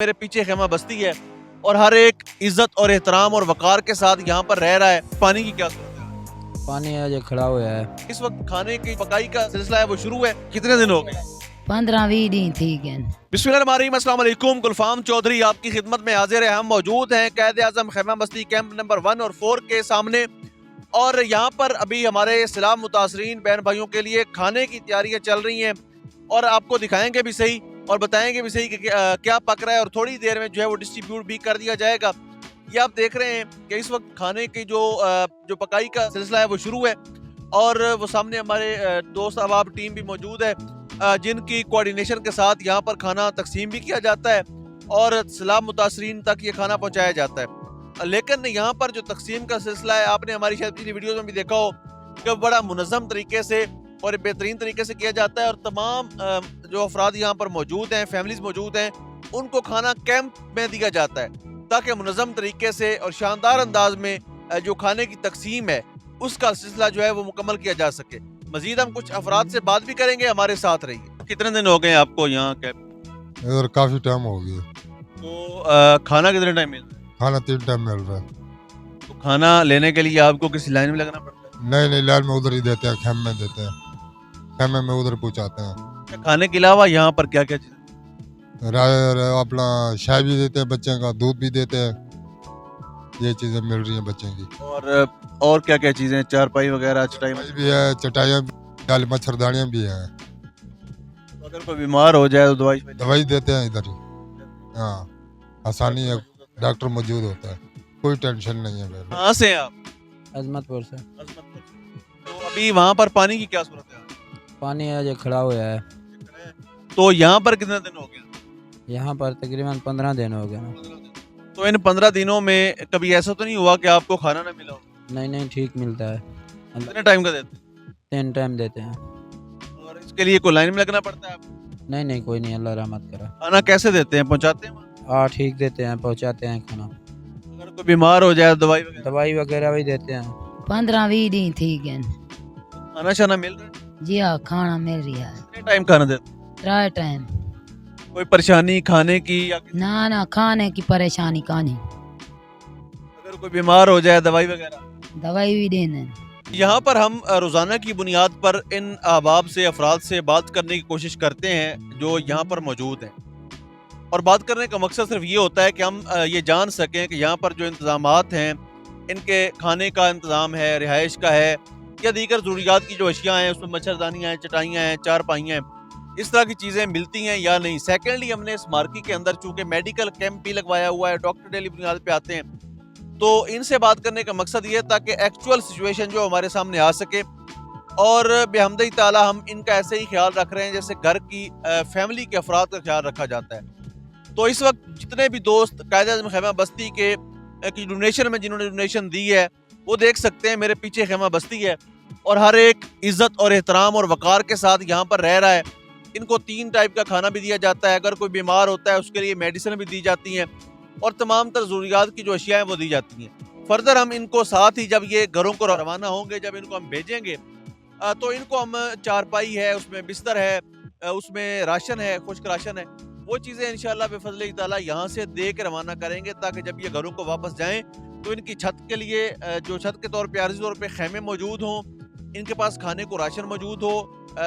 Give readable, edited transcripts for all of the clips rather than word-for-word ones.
मेरे पीछे खेमा बस्ती है और हर एक इज्जत और एहतराम और वकार के साथ यहाँ पर रह रहा है। पानी की क्या सूरत है? पानी है जो खड़ा हुआ है। इस वक्त खाने की पकाई का सिलसिला है वो शुरू है। कितने दिन हो गए? 15-20 दिन थी। बिस्मिल्लाहिर्रहमानिर्रहीम, अस्सलाम वालेकुम। गुलफाम चौधरी आपकी खिदमत में हाजिर है। हम मौजूद हैं कैद आजम खेमा बस्ती कैंप नंबर 1 और 4 के सामने और यहाँ पर अभी हमारे सैलाब मुतासरीन बहन भाइयों के लिए खाने की तैयारियाँ चल रही हैं और आपको दिखाएंगे भी सही और बताएंगे भी सही कि क्या पक रहा है और थोड़ी देर में जो है वो डिस्ट्रीब्यूट भी कर दिया जाएगा। ये आप देख रहे हैं कि इस वक्त खाने की जो पकाई का सिलसिला है वो शुरू है और वो सामने हमारे दोस्त अहबाब टीम भी मौजूद है जिनकी कोऑर्डिनेशन के साथ यहाँ पर खाना तकसीम भी किया जाता है और सैलाब मुतासरीन तक ये खाना पहुँचाया जाता है। लेकिन यहाँ पर जो तकसीम का सिलसिला है, आपने हमारी शायद पिछली वीडियोज़ में भी देखा हो कि बड़ा मुनज़्ज़म तरीके से और बेहतरीन तरीके से किया जाता है और तमाम जो अफराद यहाँ पर मौजूद हैं, फैमिलीज मौजूद हैं, उनको खाना कैंप में दिया जाता है ताकि मुनज़्ज़म तरीके से और शानदार अंदाज में जो खाने की तकसीम है उसका सिलसिला जो है वो मुकम्मल किया जा सके। मजीद हम कुछ अफराद से बात भी करेंगे, हमारे साथ रहिए। कितने दिन हो गए आपको यहाँ कैंप? इधर काफी टाइम हो गया। तो खाना कितने टाइम मिल रहा है? खाना 3 टाइम मिल रहा है। तो खाना लेने के लिए आपको किसी लाइन में लगना पड़ता है? नहीं लाइन में उधर ही देते हैं, खेम में देते हैं, खेमे में उधर पहुँचाते हैं। खाने के अलावा यहाँ पर क्या क्या चीज़? अपना चाय भी देते हैं, बच्चे का दूध भी देते हैं, ये चीजें मिल रही हैं बच्चे की। और क्या क्या चीजें? चारपाई वगैरह, चटाई भी है, चटाइयाँ भी, मच्छरदानियाँ भी है। तो अगर कोई बीमार हो जाए तो दवाई देते हैं इधर ही। हाँ, आसानी है, डॉक्टर मौजूद होता है, कोई टेंशन नहीं है। कहाँ से हैं आप? अजमतपुर से। तो अभी वहाँ पर पानी की क्या सूरत है? पानी है जो खड़ा हुआ है। तो यहाँ पर कितने दिन हो गए? यहाँ पर तकरीबन 15 दिन हो गए ना। तो इन 15 दिनों में कभी ऐसा तो नहीं हुआ कि आपको खाना ना मिला हो? नहीं ठीक मिलता है। कितने टाइम का देते हैं? 3 टाइम देते हैं। और इसके लिए कोई लाइन में लगना पड़ता है आपको? नहीं कोई नहीं, अल्लाह रहमत करे। खाना कैसे देते हैं? पहुँचाते हैं? हाँ ठीक देते हैं, पहुँचाते हैं खाना। अगर कोई बीमार हो जाए दवाई वगैरह भी देते हैं। 15-20 दिन थी। खाना शाना मिल रहा है? जी हाँ, खाना मिल रहा है। कितने टाइम खाना देते हैं? 3 टाइम। कोई परेशानी खाने की या ना खाने की परेशानी कहानी। अगर कोई बीमार हो जाए दवाई वगैरह? दवाई भी देने। यहाँ पर हम रोज़ाना की बुनियाद पर इन अहबाब से, अफराद से बात करने की कोशिश करते हैं जो यहाँ पर मौजूद हैं और बात करने का मकसद सिर्फ ये होता है कि हम ये जान सकें कि यहाँ पर जो इंतज़ामात हैं, इनके खाने का इंतज़ाम है, रिहाइश का है या दीगर ज़रूरियात की जो अशिया हैं उसमें मच्छरदानियाँ हैं, चटाइयाँ हैं, चारपाइयाँ हैं, इस तरह की चीज़ें मिलती हैं या नहीं। सेकेंडली, हमने इस मार्केट के अंदर चूँकि मेडिकल कैंप भी लगवाया हुआ है, डॉक्टर डेली बुनियाद पे आते हैं, तो इनसे बात करने का मकसद ये है ताकि एक्चुअल सिचुएशन जो हमारे सामने आ सके और बेहमदी ताला हम इनका ऐसे ही ख्याल रख रहे हैं जैसे घर की फैमिली के अफराद का ख्याल रखा जाता है। तो इस वक्त जितने भी दोस्त कायद आज़म खेमा बस्ती के की डोनेशन में जिन्होंने डोनेशन दी है वो देख सकते हैं मेरे पीछे खेमा बस्ती है और हर एक इज्जत और एहतराम और वकार के साथ यहाँ पर रह रहा है। इनको 3 टाइप का खाना भी दिया जाता है, अगर कोई बीमार होता है उसके लिए मेडिसिन भी दी जाती हैं और तमाम तर ज़रूरियात की जो अशिया हैं वो दी जाती हैं। फर्दर हम इनको साथ ही जब ये घरों को रवाना होंगे, जब इनको हम भेजेंगे तो इनको हम चारपाई है, उसमें बिस्तर है, उसमें राशन है, खुश्क राशन है, वो चीज़ें इंशाअल्लाह बिफज़्ल ताला यहाँ से दे के रवाना करेंगे ताकि जब ये घरों को वापस जाएँ तो इनकी छत के लिए जो छत के तौर पर आर्जी तौर पर खेमे मौजूद हों, इनके पास खाने को राशन मौजूद हो,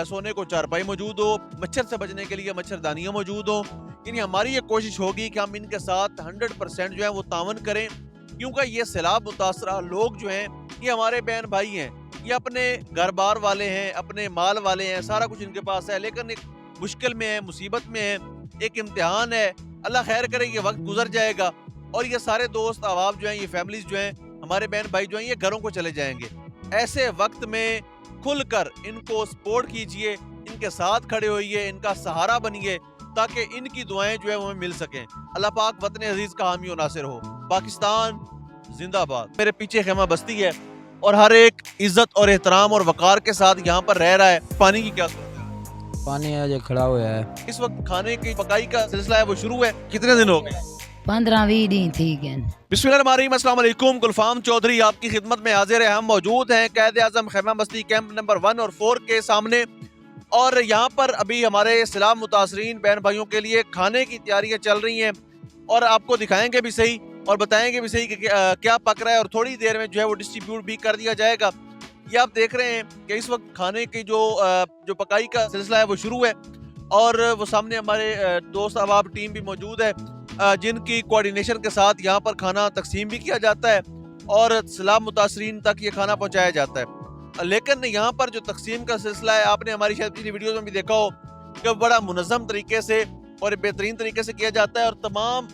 सोने को चारपाई मौजूद हो, मच्छर से बचने के लिए मच्छरदानियाँ मौजूद हो। यानी हमारी ये कोशिश होगी कि हम इनके साथ 100% जो है वो तावन करें क्योंकि ये सैलाब मुतासरा लोग जो हैं ये हमारे बहन भाई हैं, ये अपने घर बार वाले हैं, अपने माल वाले हैं, सारा कुछ इनके पास है, लेकिन एक मुश्किल में है, मुसीबत में है, एक इम्तिहान है। अल्लाह खैर करे, ये वक्त गुजर जाएगा और ये सारे दोस्त अहबाब जो हैं, ये फैमिलीज जो हैं, हमारे बहन भाई जो हैं, ये घरों को चले जाएंगे। ऐसे वक्त में खुलकर इनको सपोर्ट कीजिए, इनके साथ खड़े होइए, इनका सहारा बनिए ताकि इनकी दुआएं जो है वो हमें मिल सकें। अल्लाह पाक वतन अजीज का हामी और नासिर हो। पाकिस्तान जिंदाबाद। मेरे पीछे खेमा बस्ती है और हर एक इज्जत और एहतराम और वकार के साथ यहाँ पर रह रहा है। पानी की क्या सूरत है? पानी है जो खड़ा हुआ है। इस वक्त खाने की पकाई का सिलसिला है वो शुरू है। कितने दिन हो गए? 15-20 दिन थी। बिस्मिल्लाहिर्रहमानिर्रहीम, अस्सलाम वालेकुम। गुलफाम चौधरी आपकी खिदमत में हाजिर है। हम मौजूद हैं कैद आजम खेमा बस्ती कैंप नंबर 1 और 4 के सामने और यहाँ पर अभी हमारे सैलाब मुतासरीन बहन भाइयों के लिए खाने की तैयारियाँ चल रही हैं और आपको दिखाएंगे भी सही और बताएंगे भी सही कि क्या पक रहा है, और थोड़ी देर में जो है वो डिस्ट्रीब्यूट भी कर दिया जाएगा। ये आप देख रहे हैं कि इस वक्त खाने की जो पकाई का सिलसिला है वो शुरू है, और वो सामने हमारे दोस्त अहबाब टीम भी मौजूद है, जिनकी कोऑर्डिनेशन के साथ यहाँ पर खाना तकसीम भी किया जाता है और सैलाब मुतासरीन तक ये खाना पहुँचाया जाता है। लेकिन यहाँ पर जो तकसीम का सिलसिला है, आपने हमारी शायद पिछली वीडियोज़ में भी देखा हो कि बड़ा मुनज़्ज़म तरीके से और बेहतरीन तरीके से किया जाता है, और तमाम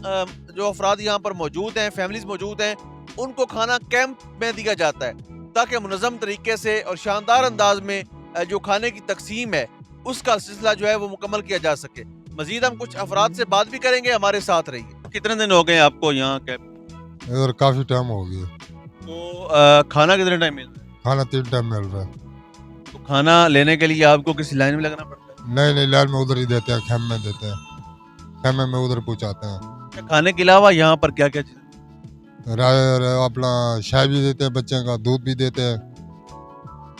जो अफराद यहाँ पर मौजूद हैं, फैमिलीज मौजूद हैं, उनको खाना कैंप में दिया जाता है ताकि मुनज़्ज़म तरीके से और शानदार अंदाज में जो खाने की तकसीम है उसका सिलसिला जो है वो मुकम्मल किया जा सके। मजीद हम कुछ अफराद से बात भी करेंगे, हमारे साथ रहिए। कितने दिन हो गए आपको यहाँ कैंप? इधर काफ़ी टाइम हो गया। तो खाना कितने टाइम मिलता है? खाना 3 टाइम मिल रहा है। तो खाना लेने के लिए आपको किसी लाइन में लगना पड़ता है? नहीं लाइन में उधर ही देते हैं, खेम में देते हैं, खेमे में उधर पहुँचाते हैं। खाने के अलावा यहाँ पर क्या क्या चीज़? अपना चाय भी देते हैं, बच्चे का दूध भी देते हैं,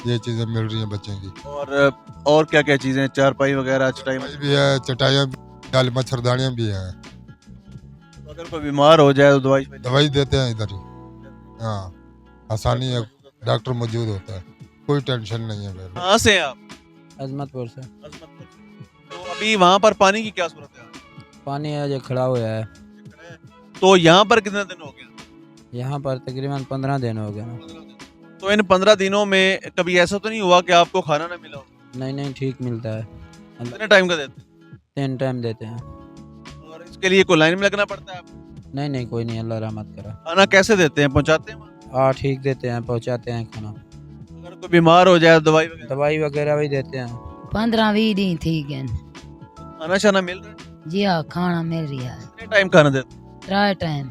ये चीज़ें मिल रही हैं बच्चे की। और क्या क्या चीज़ें? चारपाई वगैरह, चटाई भी है, चटाइयाँ भी, मच्छरदानियाँ भी हैं। अगर कोई बीमार हो जाए तो दवाई देते हैं इधर ही। हाँ, आसानी है, डॉक्टर मौजूद होता है, कोई टेंशन नहीं है। कहाँ से हैं आप? अजमतपुर से। तो अभी वहाँ पर पानी की क्या सूरत है? पानी है जो खड़ा हुआ है। तो यहाँ पर कितने दिन हो गए? यहाँ पर तकरीबन 15 दिन हो गए ना। तो इन 15 दिनों में कभी ऐसा तो नहीं हुआ कि आपको खाना ना मिला हो? नहीं ठीक मिलता है। कितने टाइम का देते हैं? 3 टाइम देते हैं। और इसके लिए कोई लाइन में लगना पड़ता है आपको? नहीं कोई नहीं, अल्लाह रहमत करा। खाना कैसे देते हैं? पहुँचाते हैं? हाँ ठीक देते हैं, पहुँचाते हैं खाना। अगर कोई बीमार हो जाए दवाई वगैरह भी देते हैं। 15-20 दिन थी गए। खाना शाना मिल रहा है? जी हाँ, खाना मिल रहा है। कितने टाइम खाना देते हैं? 3 टाइम।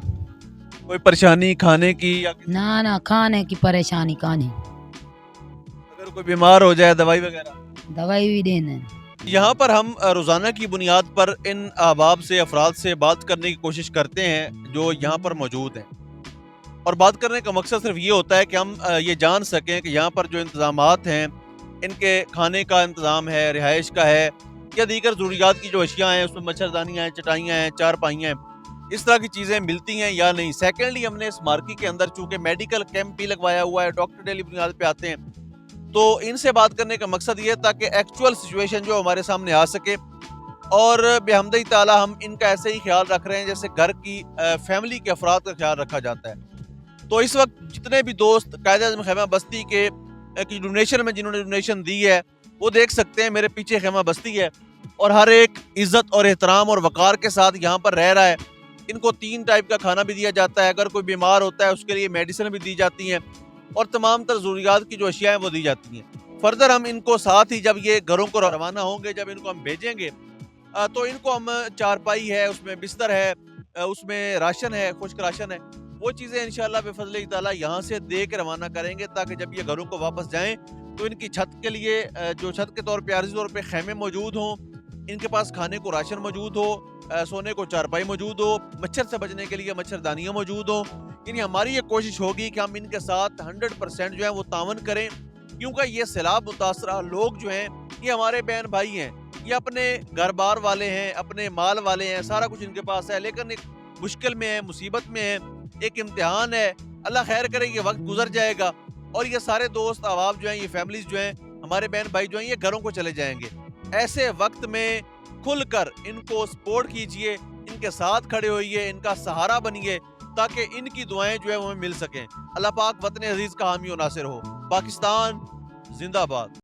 कोई परेशानी खाने की या ना खाने की परेशानी कहानी। अगर कोई बीमार हो जाए दवाई वगैरह? दवाई भी देने। यहाँ पर हम रोज़ाना की बुनियाद पर इन अहबाब से, अफराद से बात करने की कोशिश करते हैं जो यहाँ पर मौजूद हैं, और बात करने का मकसद सिर्फ ये होता है कि हम ये जान सकें कि यहाँ पर जो इंतज़ामात हैं, इनके खाने का इंतज़ाम है, रिहाइश का है, या दीगर ज़रूरियात की जो अशिया हैं, उसमें मच्छरदानियाँ हैं, चटाइयाँ हैं, चारपाइयाँ हैं, इस तरह की चीज़ें मिलती हैं या नहीं। सेकेंडली, हमने इस मार्केट के अंदर चूँकि मेडिकल कैंप भी लगवाया हुआ है, डॉक्टर डेली बुनियाद पे आते हैं, तो इनसे बात करने का मकसद ये है ताकि एक्चुअल सिचुएशन जो हमारे सामने आ सके, और बेहमदी ताला हम इनका ऐसे ही ख्याल रख रहे हैं जैसे घर की फैमिली के अफराद का ख्याल रखा जाता है। तो इस वक्त जितने भी दोस्त कायद-ए-आज़म खैमा बस्ती के की डोनेशन में जिन्होंने डोनेशन दी है, वो देख सकते हैं मेरे पीछे खैमा बस्ती है, और हर एक इज्जत और एहतराम और वक़ार के साथ यहाँ पर रह रहा है। इनको 3 टाइप का खाना भी दिया जाता है, अगर कोई बीमार होता है उसके लिए मेडिसिन भी दी जाती हैं, और तमाम तर ज़रूरियात की जो अशिया हैं वो दी जाती हैं। फर्दर हम इनको साथ ही जब ये घरों को रवाना होंगे, जब इनको हम भेजेंगे, तो इनको हम चारपाई है, उसमें बिस्तर है, उसमें राशन है, खुश्क राशन है, वो चीज़ें इंशाअल्लाह बिफज़्ल ताला यहाँ से दे के रवाना करेंगे, ताकि जब ये घरों को वापस जाएँ तो इनकी छत के लिए जो छत के तौर पे आर्जी तौर पे खैमे मौजूद हों, इनके पास खाने को राशन मौजूद हो, सोने को चारपाई मौजूद हो, मच्छर से बचने के लिए मच्छरदानियाँ मौजूद हो। यानी हमारी ये कोशिश होगी कि हम इनके साथ 100% जो है वो तावन करें, क्योंकि ये सैलाब मुतासरा लोग जो हैं ये हमारे बहन भाई हैं, ये अपने घर बार वाले हैं, अपने माल वाले हैं, सारा कुछ इनके पास है, लेकिन एक मुश्किल में है, मुसीबत में है, एक इम्तिहान है। अल्लाह खैर करे, ये वक्त गुजर जाएगा और ये सारे दोस्त अहबाब जो हैं, ये फैमिलीज जो हैं, हमारे बहन भाई जो हैं, ये घरों को चले जाएंगे। ऐसे वक्त में खुलकर इनको सपोर्ट कीजिए, इनके साथ खड़े होइए, इनका सहारा बनिए, ताकि इनकी दुआएं जो है वो हमें मिल सकें। अल्लाह पाक वतन अजीज का हामी और नासिर हो। पाकिस्तान जिंदाबाद।